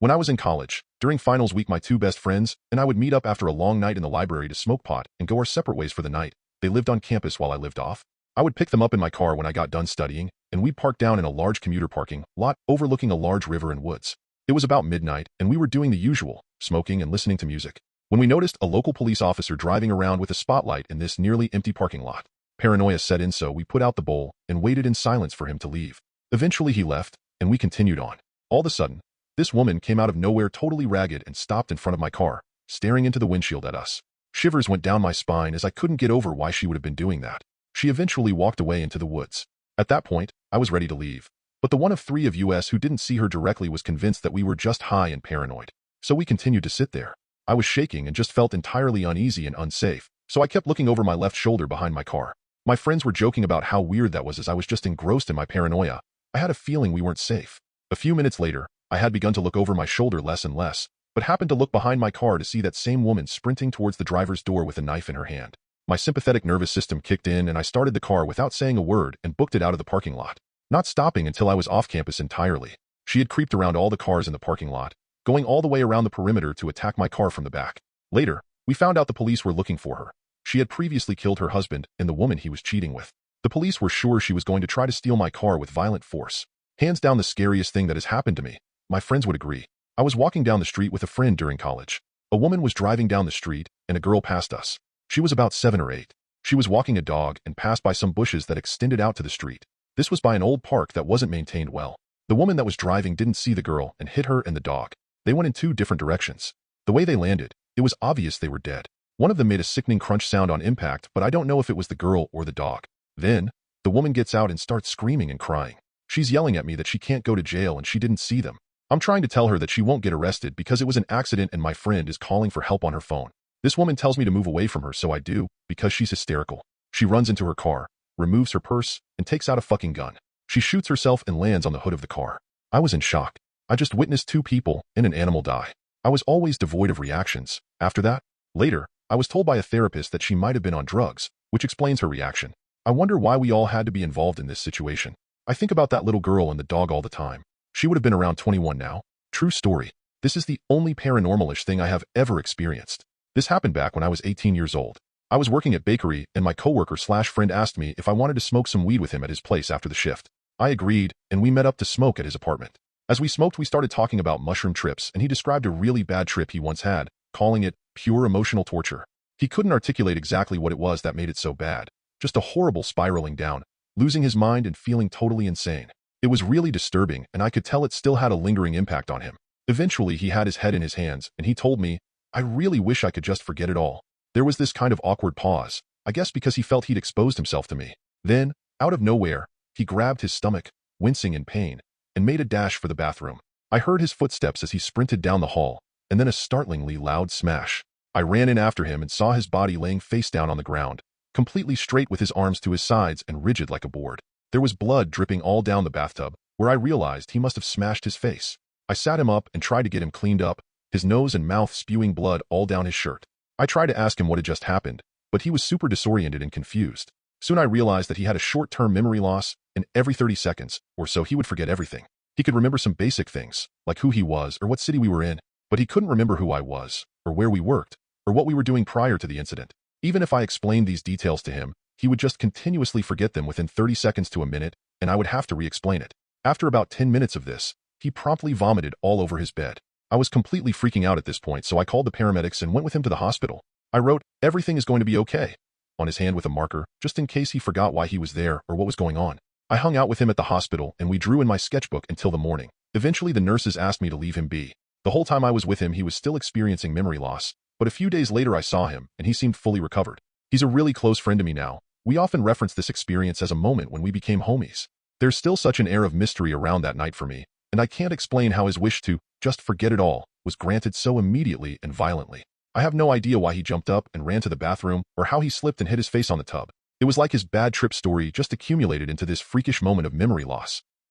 When I was in college, during finals week my two best friends and I would meet up after a long night in the library to smoke pot and go our separate ways for the night. They lived on campus while I lived off. I would pick them up in my car when I got done studying, and we'd park down in a large commuter parking lot overlooking a large river and woods. It was about midnight, and we were doing the usual, smoking and listening to music, when we noticed a local police officer driving around with a spotlight in this nearly empty parking lot. Paranoia set in, so we put out the bowl and waited in silence for him to leave. Eventually he left, and we continued on. All of a sudden, this woman came out of nowhere totally ragged and stopped in front of my car, staring into the windshield at us. Shivers went down my spine as I couldn't get over why she would have been doing that. She eventually walked away into the woods. At that point, I was ready to leave. But the one of three of us who didn't see her directly was convinced that we were just high and paranoid. So we continued to sit there. I was shaking and just felt entirely uneasy and unsafe, so I kept looking over my left shoulder behind my car. My friends were joking about how weird that was as I was just engrossed in my paranoia. I had a feeling we weren't safe. A few minutes later, I had begun to look over my shoulder less and less, but happened to look behind my car to see that same woman sprinting towards the driver's door with a knife in her hand. My sympathetic nervous system kicked in and I started the car without saying a word and booked it out of the parking lot, not stopping until I was off campus entirely. She had creeped around all the cars in the parking lot, going all the way around the perimeter to attack my car from the back. Later, we found out the police were looking for her. She had previously killed her husband and the woman he was cheating with. The police were sure she was going to try to steal my car with violent force. Hands down the scariest thing that has happened to me. My friends would agree. I was walking down the street with a friend during college. A woman was driving down the street, and a girl passed us. She was about 7 or 8. She was walking a dog and passed by some bushes that extended out to the street. This was by an old park that wasn't maintained well. The woman that was driving didn't see the girl and hit her and the dog. They went in 2 different directions. The way they landed, it was obvious they were dead. One of them made a sickening crunch sound on impact, but I don't know if it was the girl or the dog. Then, the woman gets out and starts screaming and crying. She's yelling at me that she can't go to jail and she didn't see them. I'm trying to tell her that she won't get arrested because it was an accident and my friend is calling for help on her phone. This woman tells me to move away from her, so I do, because she's hysterical. She runs into her car, removes her purse, and takes out a fucking gun. She shoots herself and lands on the hood of the car. I was in shock. I just witnessed 2 people and an animal die. I was always devoid of reactions. After that, later, I was told by a therapist that she might have been on drugs, which explains her reaction. I wonder why we all had to be involved in this situation. I think about that little girl and the dog all the time. She would have been around 21 now. True story. This is the only paranormalish thing I have ever experienced. This happened back when I was 18 years old. I was working at bakery and my coworker/friend asked me if I wanted to smoke some weed with him at his place after the shift. I agreed, and we met up to smoke at his apartment. As we smoked, we started talking about mushroom trips, and he described a really bad trip he once had, calling it pure emotional torture. He couldn't articulate exactly what it was that made it so bad. Just a horrible spiraling down, losing his mind and feeling totally insane. It was really disturbing, and I could tell it still had a lingering impact on him. Eventually, he had his head in his hands, and he told me, "I really wish I could just forget it all." There was this kind of awkward pause, I guess because he felt he'd exposed himself to me. Then, out of nowhere, he grabbed his stomach, wincing in pain, and made a dash for the bathroom. I heard his footsteps as he sprinted down the hall, and then a startlingly loud smash. I ran in after him and saw his body laying face down on the ground, completely straight with his arms to his sides and rigid like a board. There was blood dripping all down the bathtub, where I realized he must have smashed his face. I sat him up and tried to get him cleaned up, his nose and mouth spewing blood all down his shirt. I tried to ask him what had just happened, but he was super disoriented and confused. Soon I realized that he had a short-term memory loss, and every 30 seconds or so he would forget everything. He could remember some basic things, like who he was or what city we were in, but he couldn't remember who I was, or where we worked, or what we were doing prior to the incident. Even if I explained these details to him, he would just continuously forget them within 30 seconds to a minute, and I would have to re-explain it. After about 10 minutes of this, he promptly vomited all over his bed. I was completely freaking out at this point, so I called the paramedics and went with him to the hospital. I wrote, "Everything is going to be okay," on his hand with a marker, just in case he forgot why he was there or what was going on. I hung out with him at the hospital and we drew in my sketchbook until the morning. Eventually the nurses asked me to leave him be. The whole time I was with him he was still experiencing memory loss, but a few days later I saw him and he seemed fully recovered. He's a really close friend to me now. We often reference this experience as a moment when we became homies. There's still such an air of mystery around that night for me, and I can't explain how his wish to just forget it all was granted so immediately and violently. I have no idea why he jumped up and ran to the bathroom or how he slipped and hit his face on the tub. It was like his bad trip story just accumulated into this freakish moment of memory loss.